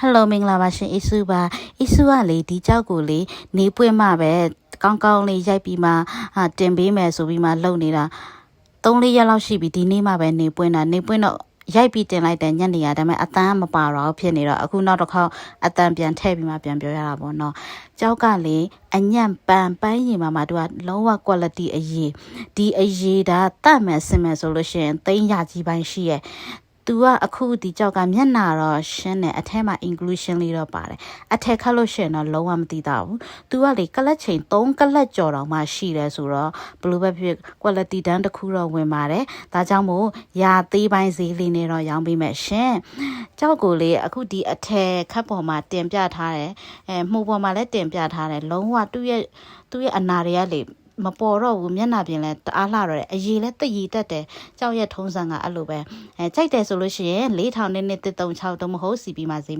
Hello မင်္ဂလာပါရှင်အီစုပါအီစုကလေဒီကြောက်ကိုလေနေပွင့်မှပဲကောင်းကောင်းလေးရိုက်ပြီးမှတင်ပေးမယ်ဆိုပြီးမှလုပ်နေတာ3-4ရက်လောက်ရှိပြီဒီနေ့မှပဲနေပွင့်တော့ရိုက်ပြီးတင်လိုက်တဲ့ညနေရဒါပေမဲ့အတန်းမပါတော့ဖြစ်နေတော့အခုနောက်တစ်ခေါက်အတန်းပြန်ထည့်ပြီးမှပြန်ပြောရတာပေါ့နော်ကြောက်ကလေအညံ့ပန်းပိုင်းရင်မှာသူကလုံးဝ quality အရေးဒီအရေးဒါတတ်မယ်ဆင်မယ်ဆိုလို့ရှိရင်သိန်းရကြီးပိုင်းရှိရဲ့သူကအခုဒီကြောက်ကမျက်နာတော့ရှင်းတယ်အထက်မှာ inclusion လေးတော့ပါတယ်အထက်ခတ်လို့ရှိရင်တော့လုံးဝမသိတော့ဘူးသူကလေကလတ်ချိန်3ကလတ်ကြော်တော့မှရှိတယ်ဆိုတော့ဘလို့ပဲဖြစ် quality တန်းတစ်ခုတော့ဝင်ပါတယ်ဒါကြောင့်မို့ရာသေးပိုင်းဈေးလေးနဲ့တော့ရောင်းပေးမယ်ရှင်ကြောက်ကိုလေအခုဒီအထက်ခတ်ပေါ်မှာတင်ပြထားတယ်မှုပေါ်မှာလည်းတင်ပြထားတယ်လုံးဝသူ့ရဲ့အနာတွေကလေမပေါ်တော့ဘူးမျက်နှာပြင်လဲတအားလှတော့တယ်အရေးလဲတည်ရည်တက်တယ်ကြောက်ရက်ထုံးစံကအဲ့လိုပဲကြိုက်တယ်ဆိုလို့ရှိရင်4000နဲ့136တော့မဟုတ်စီပြီးမှဈေး